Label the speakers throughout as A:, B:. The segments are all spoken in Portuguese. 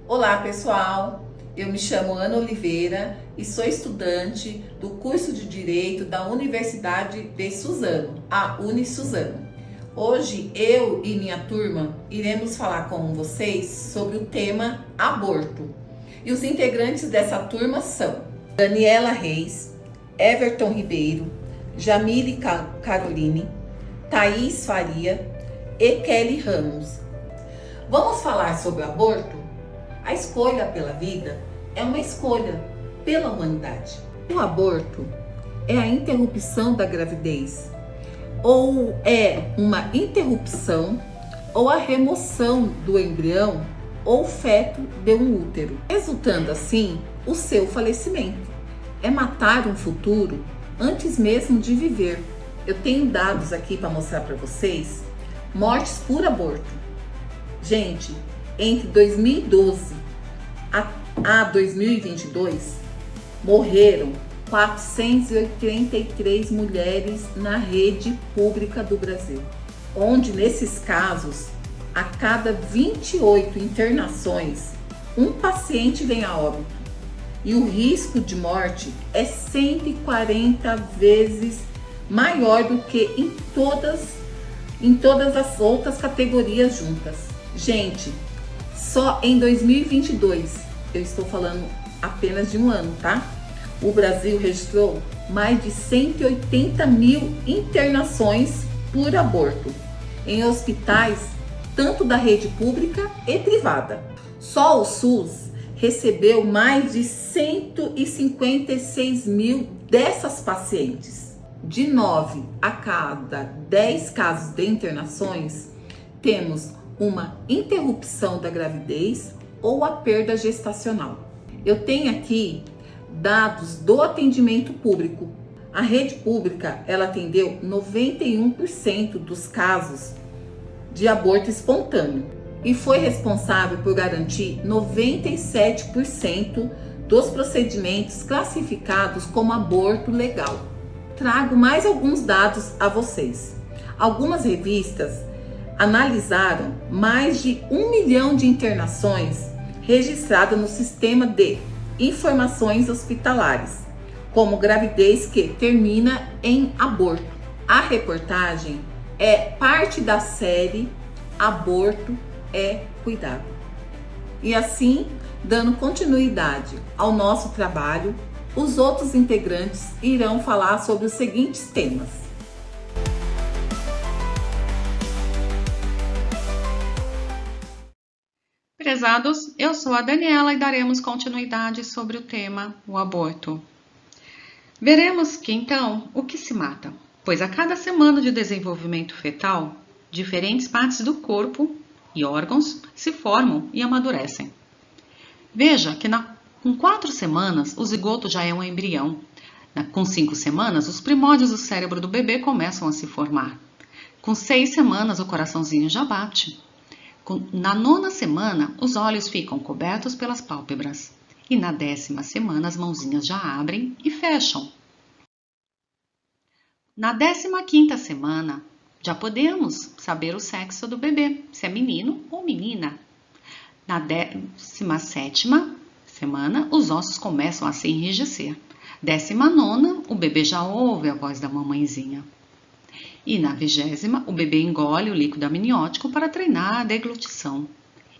A: Olá, pessoal! Eu me chamo Ana Oliveira e sou estudante do curso de Direito da Universidade de Suzano, a Unisuzano. Hoje, eu e minha turma iremos falar com vocês sobre o tema aborto. E os integrantes dessa turma são Daniela Reis, Everton Ribeiro, Jamile Caroline, Thaís Faria e Kelly Ramos. Vamos falar sobre o aborto? A escolha pela vida é uma escolha pela humanidade. O aborto é a interrupção da gravidez, ou é uma interrupção ou a remoção do embrião ou feto de um útero, resultando assim o seu falecimento. É matar um futuro antes mesmo de viver. Eu tenho dados aqui para mostrar para vocês. Mortes por aborto. Gente, entre 2012 a 2022, morreram 483 mulheres na rede pública do Brasil, onde nesses casos, a cada 28 internações, um paciente vem a óbito. E o risco de morte é 140 vezes maior do que em todas as outras categorias juntas. Gente, só em 2022, eu estou falando apenas de um ano, tá? O Brasil registrou mais de 180 mil internações por aborto em hospitais, tanto da rede pública e privada. Só o SUS recebeu mais de 156 mil dessas pacientes. De 9 a cada 10 casos de internações, temos uma interrupção da gravidez ou a perda gestacional. Eu tenho aqui dados do atendimento público. A rede pública, ela atendeu 91% dos casos de aborto espontâneo e foi responsável por garantir 97% dos procedimentos classificados como aborto legal. Trago mais alguns dados a vocês. Algumas revistas analisaram mais de 1 milhão de internações registradas no sistema de informações hospitalares, como gravidez que termina em aborto. A reportagem é parte da série Aborto é Cuidado. E assim, dando continuidade ao nosso trabalho, os outros integrantes irão falar sobre os seguintes temas.
B: Prezados, eu sou a Daniela e daremos continuidade sobre o tema o aborto. Veremos que então o que se mata, pois a cada semana de desenvolvimento fetal, diferentes partes do corpo e órgãos se formam e amadurecem. Veja que com 4 semanas o zigoto já é um embrião. Com 5 semanas os primórdios do cérebro do bebê começam a se formar. Com 6 semanas o coraçãozinho já bate. Na 9ª semana, os olhos ficam cobertos pelas pálpebras e na 10ª semana as mãozinhas já abrem e fecham. Na 15ª semana, já podemos saber o sexo do bebê, se é menino ou menina. Na 17ª semana, os ossos começam a se enrijecer. 19ª, o bebê já ouve a voz da mamãezinha. E na 20ª, o bebê engole o líquido amniótico para treinar a deglutição.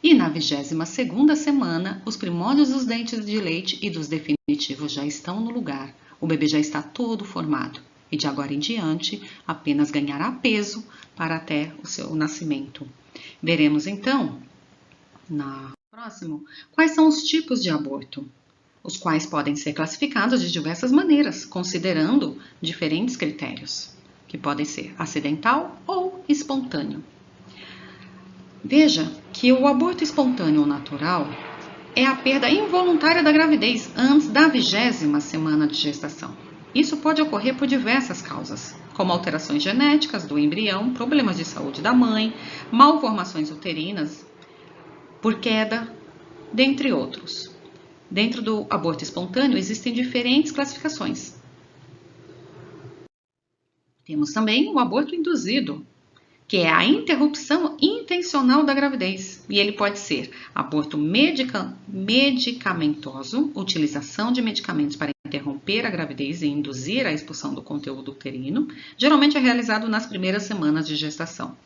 B: E na 22ª semana, os primórdios dos dentes de leite e dos definitivos já estão no lugar. O bebê já está todo formado. E de agora em diante, apenas ganhará peso para até o seu nascimento. Veremos então, na próximo, quais são os tipos de aborto, os quais podem ser classificados de diversas maneiras, considerando diferentes critérios, que podem ser acidental ou espontâneo. Veja que o aborto espontâneo ou natural é a perda involuntária da gravidez antes da 20ª semana de gestação. Isso pode ocorrer por diversas causas, como alterações genéticas do embrião, problemas de saúde da mãe, malformações uterinas, por queda, dentre outros. Dentro do aborto espontâneo existem diferentes classificações. Temos também o aborto induzido, que é a interrupção intencional da gravidez. E ele pode ser aborto medicamentoso, utilização de medicamentos para interromper a gravidez e induzir a expulsão do conteúdo uterino, geralmente é realizado nas primeiras semanas de gestação.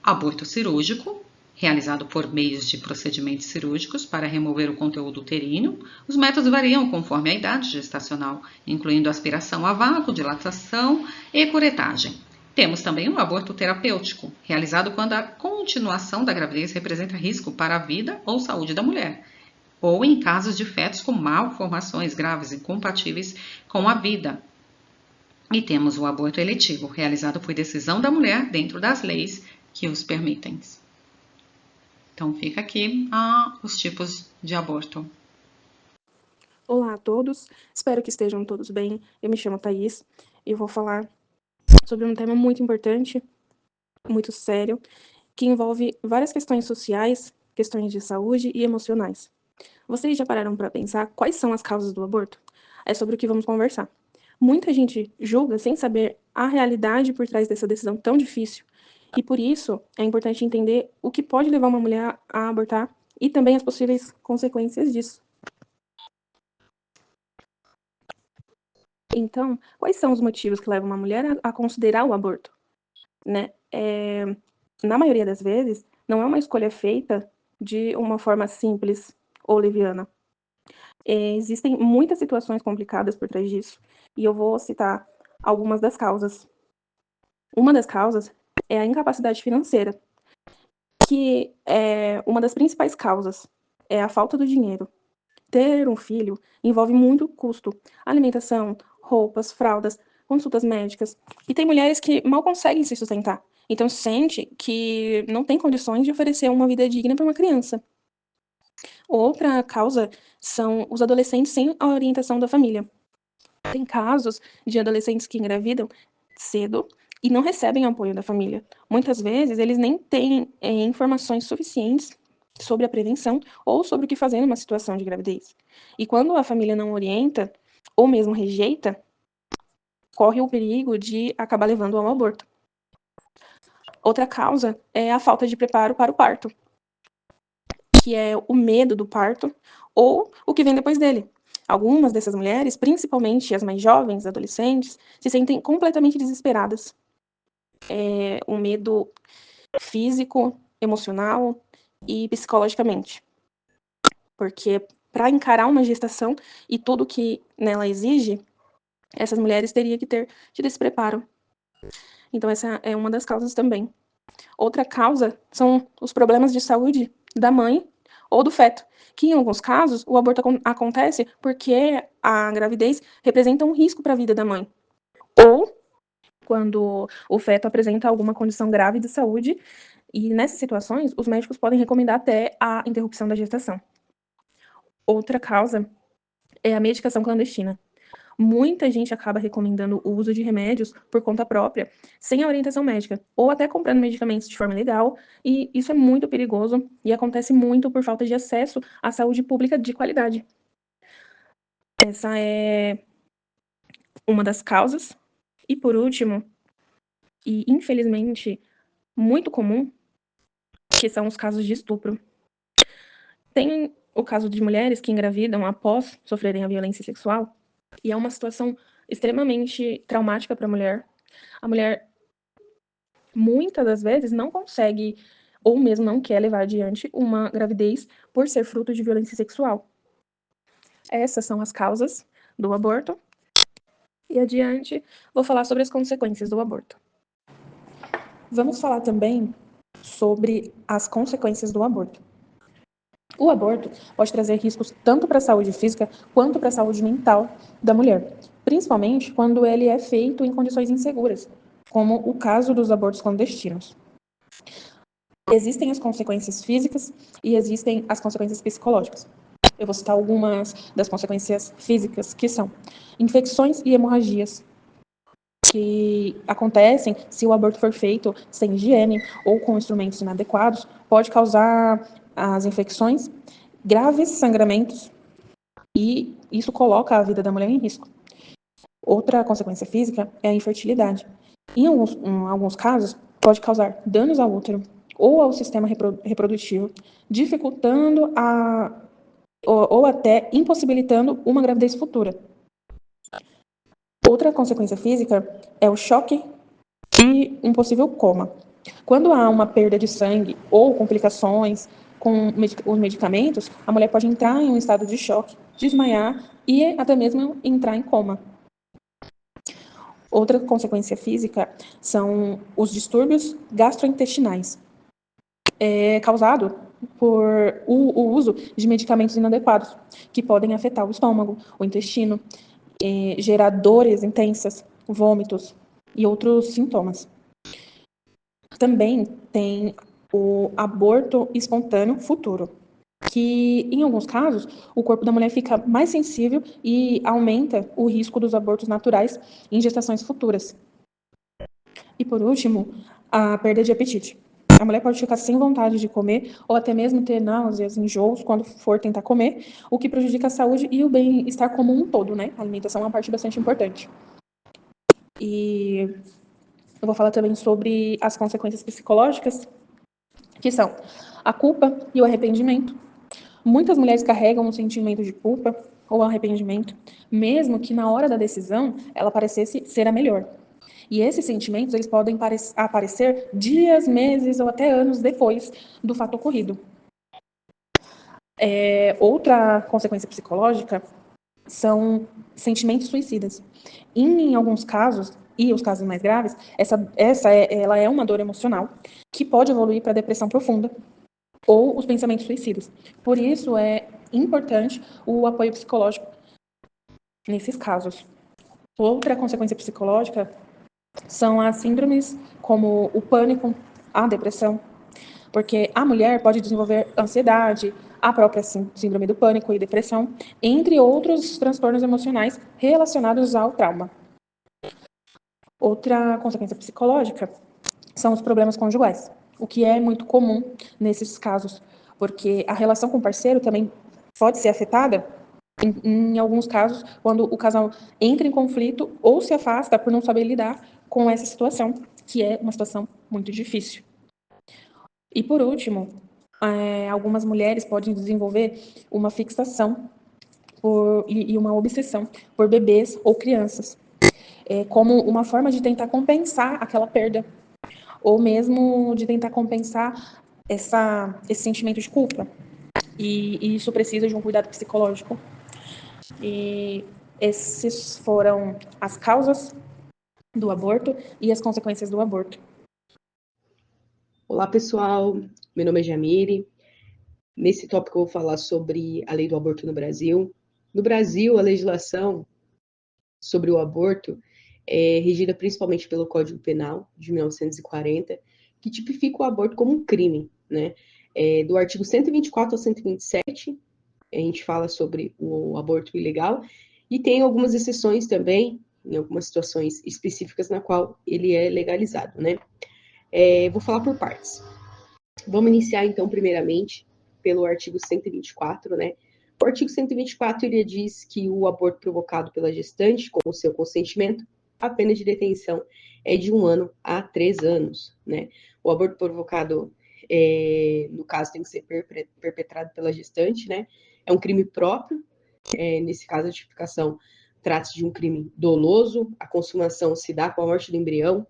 B: Aborto cirúrgico, realizado por meios de procedimentos cirúrgicos para remover o conteúdo uterino. Os métodos variam conforme a idade gestacional, incluindo aspiração a vácuo, dilatação e curetagem. Temos também o aborto terapêutico, realizado quando a continuação da gravidez representa risco para a vida ou saúde da mulher, ou em casos de fetos com malformações graves incompatíveis com a vida. E temos o aborto eletivo, realizado por decisão da mulher dentro das leis que os permitem. Então fica aqui os tipos de aborto.
C: Olá a todos, espero que estejam todos bem. Eu me chamo Thaís e eu vou falar sobre um tema muito importante, muito sério, que envolve várias questões sociais, questões de saúde e emocionais. Vocês já pararam para pensar quais são as causas do aborto? É sobre o que vamos conversar. Muita gente julga sem saber a realidade por trás dessa decisão tão difícil. E por isso é importante entender o que pode levar uma mulher a abortar e também as possíveis consequências disso. Então, quais são os motivos que levam uma mulher a considerar o aborto? Né? Na maioria das vezes, não é uma escolha feita de uma forma simples ou leviana. Existem muitas situações complicadas por trás disso, e eu vou citar algumas das causas. Uma das causas é a incapacidade financeira, que é uma das principais causas, é a falta do dinheiro. Ter um filho envolve muito custo, alimentação, roupas, fraldas, consultas médicas. E tem mulheres que mal conseguem se sustentar. Então sente que não tem condições de oferecer uma vida digna para uma criança. Outra causa são os adolescentes sem a orientação da família. Tem casos de adolescentes que engravidam cedo e não recebem apoio da família. Muitas vezes eles nem têm informações suficientes sobre a prevenção ou sobre o que fazer numa situação de gravidez. E quando a família não orienta, ou mesmo rejeita, corre o perigo de acabar levando ao aborto. Outra causa é a falta de preparo para o parto, que é o medo do parto ou o que vem depois dele. Algumas dessas mulheres, principalmente as mais jovens, adolescentes, se sentem completamente desesperadas. Um medo físico, emocional e psicologicamente. Porque para encarar uma gestação e tudo que nela exige, essas mulheres teriam que ter tido esse preparo. Então essa é uma das causas também. Outra causa são os problemas de saúde da mãe ou do feto, que em alguns casos o aborto acontece porque a gravidez representa um risco para a vida da mãe. Ou quando o feto apresenta alguma condição grave de saúde, e nessas situações os médicos podem recomendar até a interrupção da gestação. Outra causa é a medicação clandestina. Muita gente acaba recomendando o uso de remédios por conta própria, sem a orientação médica, ou até comprando medicamentos de forma ilegal, e isso é muito perigoso e acontece muito por falta de acesso à saúde pública de qualidade. Essa é uma das causas. E por último, e infelizmente muito comum, que são os casos de estupro. Tem o caso de mulheres que engravidam após sofrerem a violência sexual, e é uma situação extremamente traumática para a mulher. A mulher, muitas das vezes, não consegue ou mesmo não quer levar adiante uma gravidez por ser fruto de violência sexual. Essas são as causas do aborto. E adiante, vou falar sobre as consequências do aborto. Vamos falar também sobre as consequências do aborto. O aborto pode trazer riscos tanto para a saúde física quanto para a saúde mental da mulher, principalmente quando ele é feito em condições inseguras, como o caso dos abortos clandestinos. Existem as consequências físicas e existem as consequências psicológicas. Eu vou citar algumas das consequências físicas, que são infecções e hemorragias, que acontecem se o aborto for feito sem higiene ou com instrumentos inadequados, pode causar as infecções, graves sangramentos, e isso coloca a vida da mulher em risco. Outra consequência física é a infertilidade. Em alguns casos, pode causar danos ao útero ou ao sistema reprodutivo, dificultando ou até impossibilitando uma gravidez futura. Outra consequência física é o choque e um possível coma. Quando há uma perda de sangue ou complicações com os medicamentos, a mulher pode entrar em um estado de choque, desmaiar e até mesmo entrar em coma. Outra consequência física são os distúrbios gastrointestinais, causado por o uso de medicamentos inadequados, que podem afetar o estômago, o intestino, gerar dores intensas, vômitos e outros sintomas. Também tem o aborto espontâneo futuro, que em alguns casos o corpo da mulher fica mais sensível e aumenta o risco dos abortos naturais em gestações futuras. E por último, a perda de apetite. A mulher pode ficar sem vontade de comer ou até mesmo ter náuseas, enjoos quando for tentar comer, o que prejudica a saúde e o bem-estar como um todo, né? A alimentação é uma parte bastante importante. E eu vou falar também sobre as consequências psicológicas, que são a culpa e o arrependimento. Muitas mulheres carregam um sentimento de culpa ou arrependimento, mesmo que na hora da decisão ela parecesse ser a melhor. E esses sentimentos eles podem aparecer dias, meses ou até anos depois do fato ocorrido. Outra consequência psicológica são sentimentos suicidas. Em alguns casos, e os casos mais graves, ela é uma dor emocional que pode evoluir para depressão profunda ou os pensamentos suicidas. Por isso é importante o apoio psicológico nesses casos. Outra consequência psicológica são as síndromes como o pânico, a depressão, porque a mulher pode desenvolver ansiedade, a própria síndrome do pânico e depressão, entre outros transtornos emocionais relacionados ao trauma. Outra consequência psicológica são os problemas conjugais, o que é muito comum nesses casos, porque a relação com o parceiro também pode ser afetada em alguns casos, quando o casal entra em conflito ou se afasta por não saber lidar com essa situação, que é uma situação muito difícil. E por último, algumas mulheres podem desenvolver uma fixação e uma obsessão por bebês ou crianças, como uma forma de tentar compensar aquela perda, ou mesmo de tentar compensar esse sentimento de culpa. E isso precisa de um cuidado psicológico. E essas foram as causas do aborto e as consequências do aborto.
D: Olá, pessoal. Meu nome é Jamile. Nesse tópico eu vou falar sobre a lei do aborto no Brasil. No Brasil, a legislação sobre o aborto é regida principalmente pelo Código Penal de 1940, que tipifica o aborto como um crime, né? Do artigo 124 ao 127, a gente fala sobre o aborto ilegal, e tem algumas exceções também, em algumas situações específicas na qual ele é legalizado, né? Vou falar por partes. Vamos iniciar, então, primeiramente, pelo artigo 124, né? O artigo 124, ele diz que o aborto provocado pela gestante, com o seu consentimento, a pena de detenção é de 1 ano a 3 anos, né? O aborto provocado, no caso, tem que ser perpetrado pela gestante, né? É um crime próprio, nesse caso, a tipificação trata-se de um crime doloso, a consumação se dá com a morte do embrião,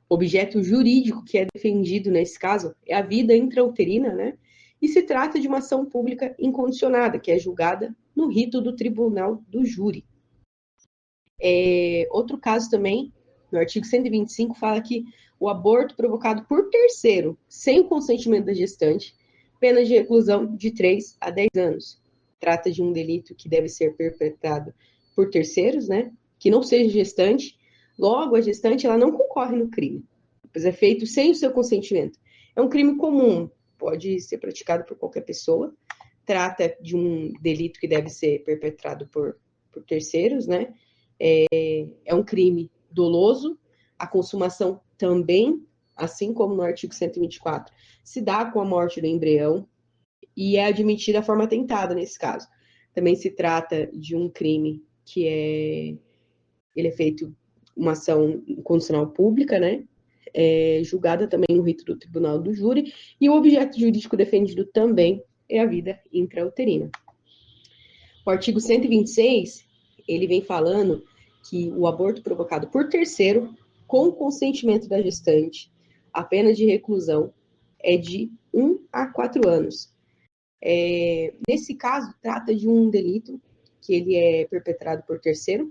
D: o objeto jurídico que é defendido nesse caso é a vida intrauterina, né? E se trata de uma ação pública incondicionada, que é julgada no rito do tribunal do júri. Outro caso também, no artigo 125, fala que o aborto provocado por terceiro, sem o consentimento da gestante, pena de reclusão de 3 a 10 anos. Trata de um delito que deve ser perpetrado por terceiros, né? Que não seja gestante. Logo, a gestante ela não concorre no crime, pois é feito sem o seu consentimento. É um crime comum, pode ser praticado por qualquer pessoa. Trata de um delito que deve ser perpetrado por terceiros, né? É um crime doloso. A consumação também, assim como no artigo 124, se dá com a morte do embrião e é admitida a forma tentada nesse caso. Também se trata de um crime que ele é feito uma ação incondicional pública, né? é julgada também no rito do tribunal do júri, e o objeto jurídico defendido também é a vida intrauterina. O artigo 126, ele vem falando que o aborto provocado por terceiro, com consentimento da gestante, a pena de reclusão é de 1 a 4 anos. Nesse caso, trata de um delito que ele é perpetrado por terceiro,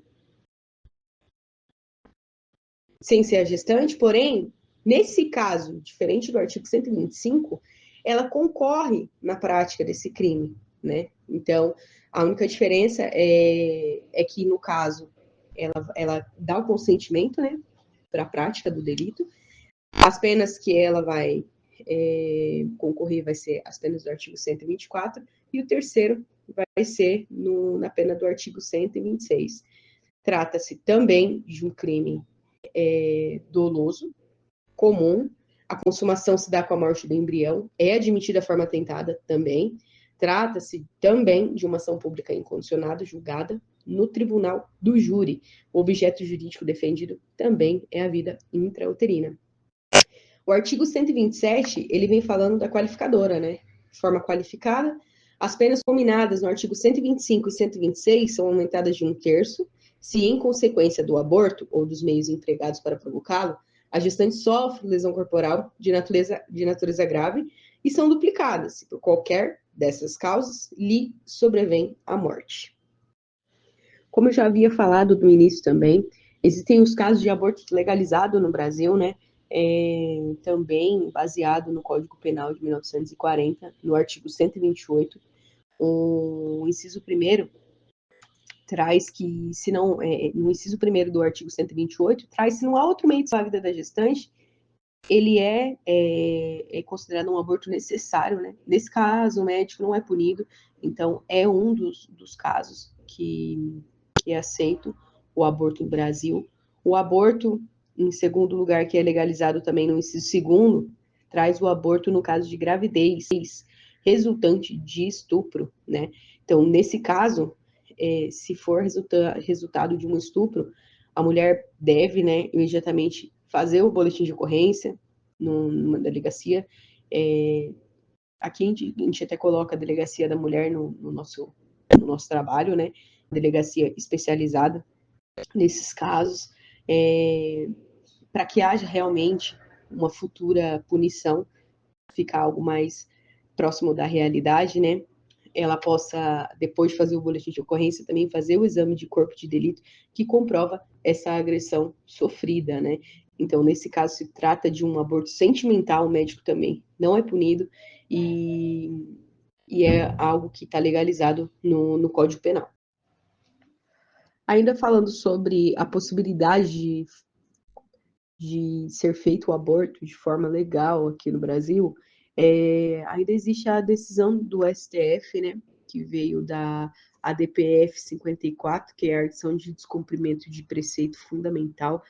D: sem ser a gestante, porém, nesse caso, diferente do artigo 125, ela concorre na prática desse crime, né? Então, a única diferença é que, no caso, ela dá o consentimento, né, para a prática do delito. As penas que ela vai concorrer vai ser as penas do artigo 124, e o terceiro vai ser na pena do artigo 126. Trata-se também de um crime doloso, comum. A consumação se dá com a morte do embrião, é admitida a forma tentada também. Trata-se também de uma ação pública incondicionada, julgada no tribunal do júri. O objeto jurídico defendido também é a vida intrauterina. O artigo 127, ele vem falando da qualificadora, né? De forma qualificada, as penas combinadas no artigo 125 e 126 são aumentadas de 1/3, se em consequência do aborto ou dos meios empregados para provocá-lo, a gestante sofre lesão corporal de natureza grave, e são duplicadas se por qualquer dessas causas lhe sobrevém a morte. Como eu já havia falado no início também, existem os casos de aborto legalizado no Brasil, né? Também baseado no Código Penal de 1940, no artigo 128, o inciso 1º traz que, se não, no inciso 1º do artigo 128, traz se não há outro meio de salvar a vida da gestante, ele é considerado um aborto necessário, né? Nesse caso, o médico não é punido, então é um dos casos que é aceito o aborto no Brasil. O aborto, em segundo lugar, que é legalizado também no inciso 2º, traz o aborto no caso de gravidez resultante de estupro, né? Então, nesse caso, se for resultado de um estupro, a mulher deve, né, imediatamente fazer o boletim de ocorrência numa delegacia. Aqui a gente até coloca a delegacia da mulher no nosso trabalho, né? Delegacia especializada nesses casos, para que haja realmente uma futura punição, ficar algo mais próximo da realidade, né? Ela possa, depois de fazer o boletim de ocorrência, também fazer o exame de corpo de delito que comprova essa agressão sofrida, né? Então, nesse caso, se trata de um aborto sentimental, o médico também não é punido, e é algo que está legalizado no Código Penal. Ainda falando sobre a possibilidade de ser feito o aborto de forma legal aqui no Brasil, ainda existe a decisão do STF, né, que veio da ADPF 54, que é a Artição de Descumprimento de Preceito Fundamental,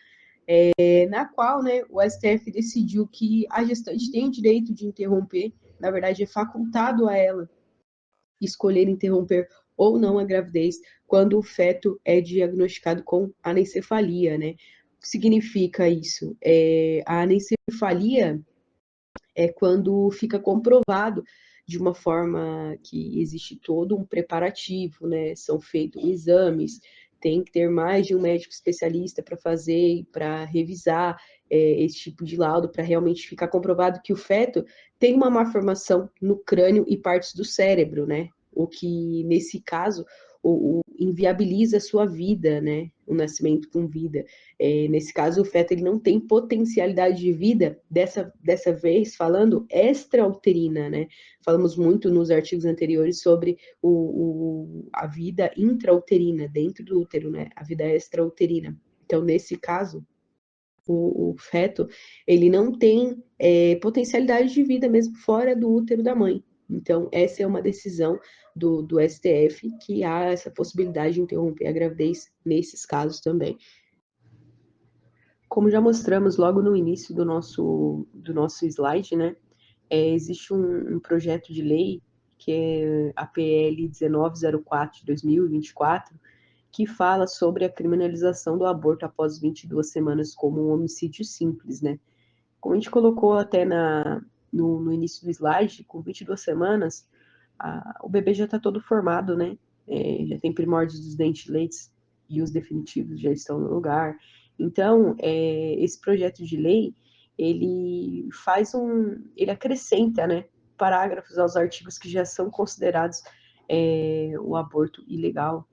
D: na qual, né, o STF decidiu que a gestante tem o direito de interromper, na verdade é facultado a ela escolher interromper ou não a gravidez quando o feto é diagnosticado com anencefalia, né? O que significa isso? A anencefalia é quando fica comprovado de uma forma que existe todo um preparativo, né? São feitos exames, tem que ter mais de um médico especialista para fazer, para revisar esse tipo de laudo, para realmente ficar comprovado que o feto tem uma malformação no crânio e partes do cérebro, né? O que, nesse caso, inviabiliza a sua vida, né? O nascimento com vida. Nesse caso, o feto ele não tem potencialidade de vida, dessa vez falando extrauterina, né? Falamos muito nos artigos anteriores sobre a vida intrauterina, dentro do útero, né? A vida extrauterina. Então, nesse caso, o feto, ele não tem potencialidade de vida mesmo fora do útero da mãe. Então, essa é uma decisão do STF, que há essa possibilidade de interromper a gravidez nesses casos também. Como já mostramos logo no início do nosso slide, né, existe um projeto de lei, que é a PL 1904 de 2024, que fala sobre a criminalização do aborto após 22 semanas como um homicídio simples, né? Como a gente colocou até no início do slide, com 22 semanas, o bebê já está todo formado, né? Já tem primórdios dos dentes de leite e os definitivos já estão no lugar. Então, esse projeto de lei, ele acrescenta, né, parágrafos aos artigos que já são considerados o aborto ilegal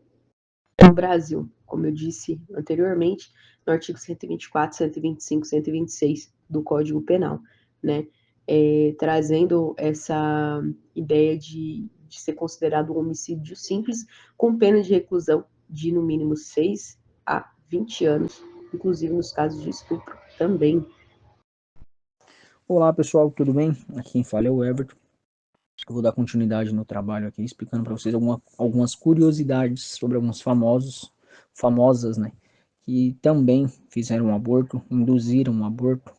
D: no Brasil, como eu disse anteriormente, no artigo 124, 125, 126 do Código Penal, né? Trazendo essa ideia de ser considerado um homicídio simples, com pena de reclusão de no mínimo 6 a 20 anos, inclusive nos casos de estupro também.
E: Olá pessoal, tudo bem? Aqui quem fala é o Everton. Eu vou dar continuidade no trabalho aqui, explicando para vocês algumas curiosidades sobre alguns famosas, né, que também fizeram um aborto, induziram um aborto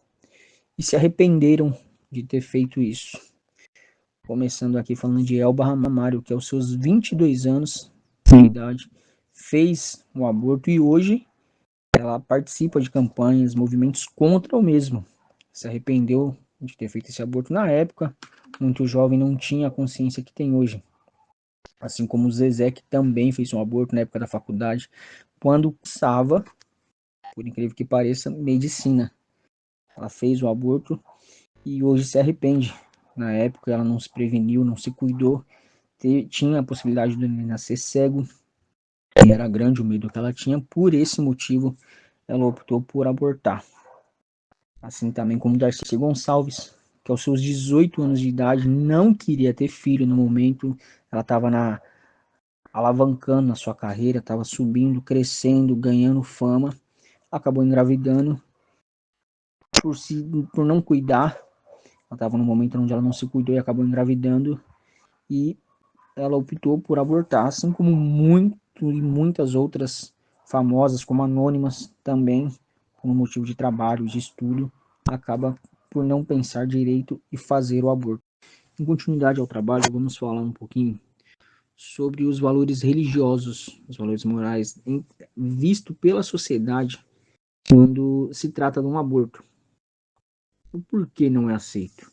E: e se arrependeram de ter feito isso. Começando aqui falando de Elba Ramalho, que aos seus 22 anos de idade fez um aborto e hoje ela participa de campanhas, movimentos contra o mesmo. Se arrependeu de ter feito esse aborto na época. Muito jovem, não tinha a consciência que tem hoje. Assim como o Zezé, que também fez um aborto na época da faculdade, quando cursava, por incrível que pareça, medicina. Ela fez o aborto e hoje se arrepende. Na época ela não se preveniu, não se cuidou, tinha a possibilidade de nascer cego, e era grande o medo que ela tinha, por esse motivo ela optou por abortar. Assim também como Darcy Gonçalves, que aos seus 18 anos de idade não queria ter filho no momento, ela estava alavancando na sua carreira, estava subindo, crescendo, ganhando fama, acabou engravidando por não cuidar. Ela estava num momento onde ela não se cuidou e acabou engravidando e ela optou por abortar, assim como muitas outras famosas, como anônimas, também por um motivo de trabalho, de estudo, acaba por não pensar direito e fazer o aborto. Em continuidade ao trabalho, vamos falar um pouquinho sobre os valores religiosos, os valores morais visto pela sociedade quando se trata de um aborto. O porquê não é aceito?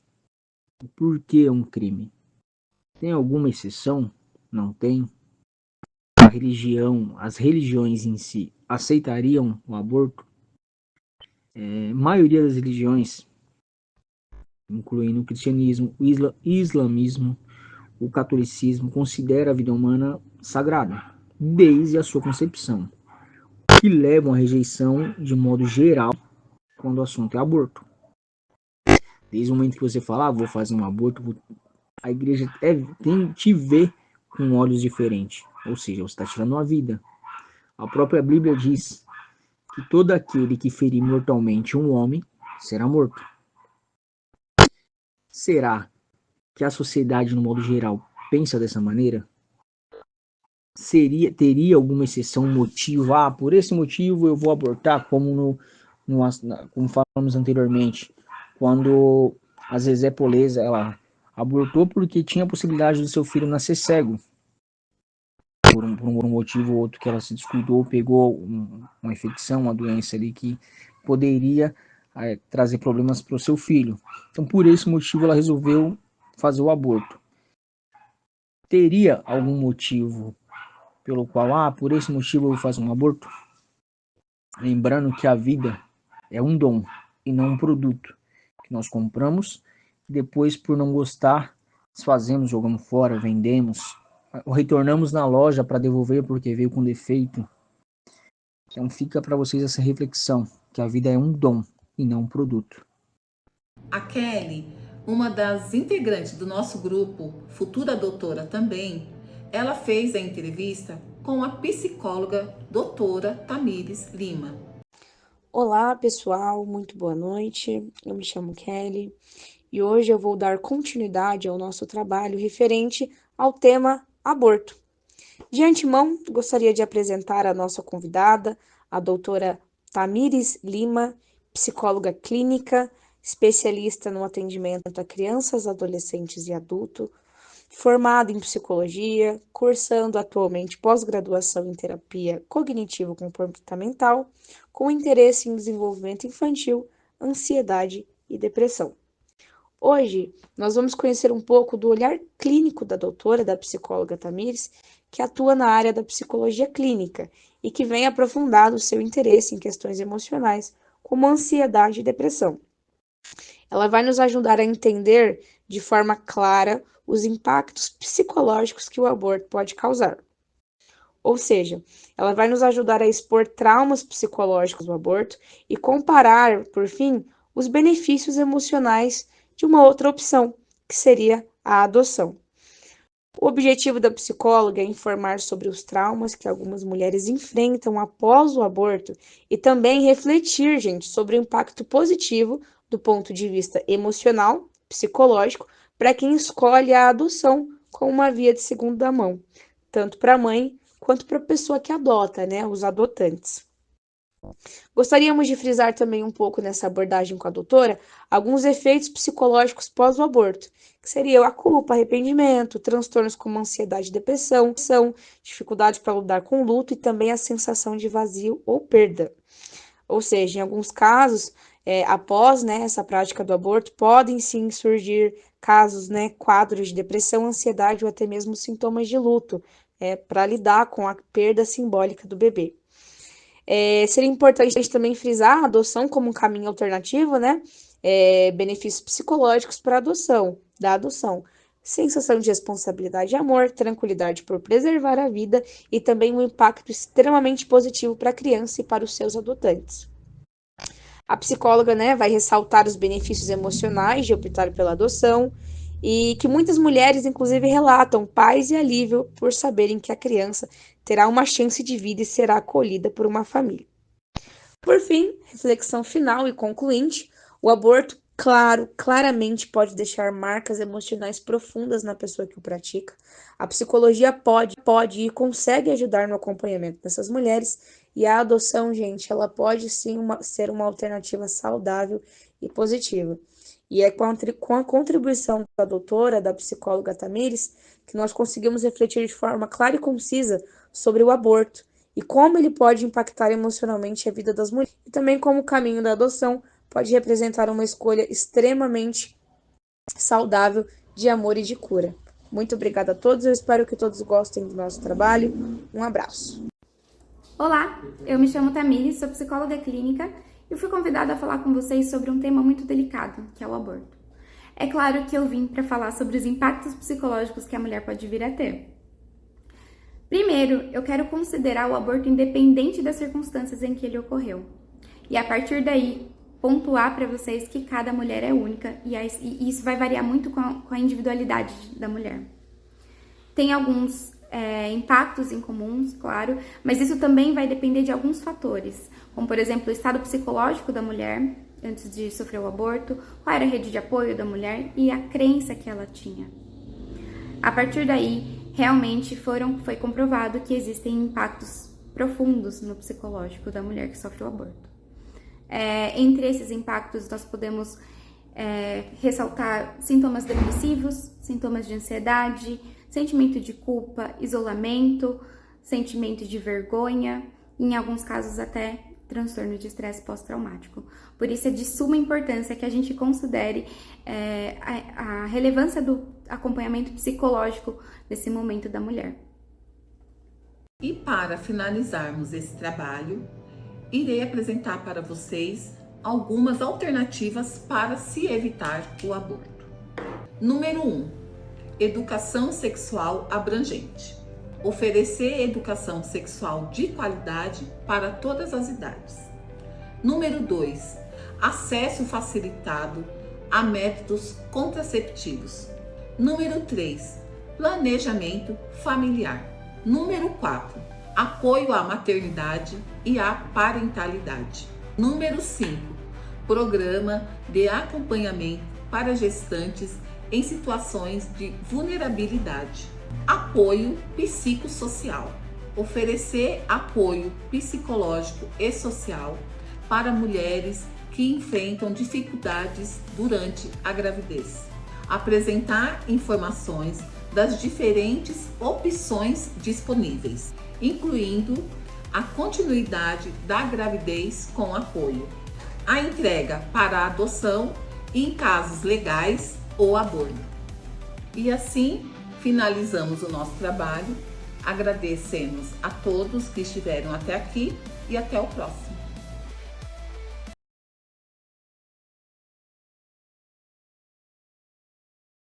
E: O porquê é um crime? Tem alguma exceção? Não tem? As religiões em si aceitariam o aborto? Maioria das religiões, incluindo o cristianismo, o islamismo, o catolicismo, considera a vida humana sagrada, desde a sua concepção, que levam à rejeição de modo geral quando o assunto é aborto. Desde o momento que você fala, vou fazer um aborto, a igreja te vê com olhos diferentes, ou seja, você está tirando uma vida. A própria Bíblia diz que todo aquele que ferir mortalmente um homem será morto. Será que a sociedade, no modo geral, pensa dessa maneira? Teria alguma exceção, um motivo? Por esse motivo eu vou abortar, como falamos anteriormente, quando a Zezé Poleza, ela abortou porque tinha a possibilidade do seu filho nascer cego. Por um motivo ou outro que ela se descuidou, pegou uma infecção, uma doença ali que poderia trazer problemas para o seu filho. Então, por esse motivo, ela resolveu fazer o aborto. Teria algum motivo pelo qual, por esse motivo eu vou fazer um aborto? Lembrando que a vida é um dom e não um produto que nós compramos, depois por não gostar, desfazemos, jogamos fora, vendemos, ou retornamos na loja para devolver porque veio com defeito. Então fica para vocês essa reflexão, que a vida é um dom e não um produto.
A: A Kelly, uma das integrantes do nosso grupo, futura doutora também, ela fez a entrevista com a psicóloga doutora Tamires Lima.
F: Olá pessoal, muito boa noite. Eu me chamo Kelly e hoje eu vou dar continuidade ao nosso trabalho referente ao tema aborto. De antemão, gostaria de apresentar a nossa convidada, a doutora Tamires Lima, psicóloga clínica, especialista no atendimento a crianças, adolescentes e adultos, formada em psicologia, cursando atualmente pós-graduação em terapia cognitivo-comportamental, com interesse em desenvolvimento infantil, ansiedade e depressão. Hoje, nós vamos conhecer um pouco do olhar clínico da doutora, da psicóloga Tamires, que atua na área da psicologia clínica e que vem aprofundado o seu interesse em questões emocionais, como ansiedade e depressão. Ela vai nos ajudar a entender de forma clara os impactos psicológicos que o aborto pode causar. Ou seja, ela vai nos ajudar a expor traumas psicológicos do aborto e comparar, por fim, os benefícios emocionais de uma outra opção, que seria a adoção. O objetivo da psicóloga é informar sobre os traumas que algumas mulheres enfrentam após o aborto e também refletir, gente, sobre o impacto positivo do ponto de vista emocional, psicológico, para quem escolhe a adoção como uma via de segunda mão, tanto para a mãe quanto para a pessoa que adota, né, os adotantes. Gostaríamos de frisar também um pouco nessa abordagem com a doutora alguns efeitos psicológicos pós o aborto, que seriam a culpa, arrependimento, transtornos como ansiedade e depressão, dificuldade para lidar com o luto e também a sensação de vazio ou perda. Ou seja, em alguns casos, após, né, essa prática do aborto, podem sim surgir casos, né, quadros de depressão, ansiedade ou até mesmo sintomas de luto, para lidar com a perda simbólica do bebê. Seria importante também frisar a adoção como um caminho alternativo, né? Benefícios psicológicos para da adoção. Sensação de responsabilidade e amor, tranquilidade por preservar a vida e também um impacto extremamente positivo para a criança e para os seus adotantes. A psicóloga, né, vai ressaltar os benefícios emocionais de optar pela adoção e que muitas mulheres, inclusive, relatam paz e alívio por saberem que a criança terá uma chance de vida e será acolhida por uma família. Por fim, reflexão final e concluinte, o aborto, claramente pode deixar marcas emocionais profundas na pessoa que o pratica. A psicologia pode e consegue ajudar no acompanhamento dessas mulheres e a adoção, gente, ela pode sim ser uma alternativa saudável e positiva. E é com a contribuição da doutora, da psicóloga Tamires, que nós conseguimos refletir de forma clara e concisa sobre o aborto e como ele pode impactar emocionalmente a vida das mulheres. E também como o caminho da adoção pode representar uma escolha extremamente saudável de amor e de cura. Muito obrigada a todos, eu espero que todos gostem do nosso trabalho. Um abraço.
G: Olá, eu me chamo Tamires, sou psicóloga clínica e fui convidada a falar com vocês sobre um tema muito delicado, que é o aborto. É claro que eu vim para falar sobre os impactos psicológicos que a mulher pode vir a ter. Primeiro, eu quero considerar o aborto independente das circunstâncias em que ele ocorreu. E a partir daí, pontuar para vocês que cada mulher é única e isso vai variar muito com a individualidade da mulher. Tem alguns impactos em comuns, claro, mas isso também vai depender de alguns fatores, como por exemplo o estado psicológico da mulher antes de sofrer o aborto, qual era a rede de apoio da mulher e a crença que ela tinha. A partir daí, realmente foi comprovado que existem impactos profundos no psicológico da mulher que sofre o aborto. Entre esses impactos, nós podemos ressaltar sintomas depressivos, sintomas de ansiedade, sentimento de culpa, isolamento, sentimento de vergonha, em alguns casos até transtorno de estresse pós-traumático. Por isso é de suma importância que a gente considere a relevância do acompanhamento psicológico nesse momento da mulher.
A: E para finalizarmos esse trabalho, irei apresentar para vocês algumas alternativas para se evitar o aborto. Número 1. Educação sexual abrangente. Oferecer educação sexual de qualidade para todas as idades. Número 2. Acesso facilitado a métodos contraceptivos. Número 3. Planejamento familiar. Número 4. Apoio à maternidade e à parentalidade. Número 5. Programa de acompanhamento para gestantes em situações de vulnerabilidade. Apoio psicossocial. Oferecer apoio psicológico e social para mulheres que enfrentam dificuldades durante a gravidez. Apresentar informações das diferentes opções disponíveis, incluindo a continuidade da gravidez com apoio, a entrega para a adoção em casos legais ou aborto. E assim finalizamos o nosso trabalho. Agradecemos a todos que estiveram até aqui e até o próximo.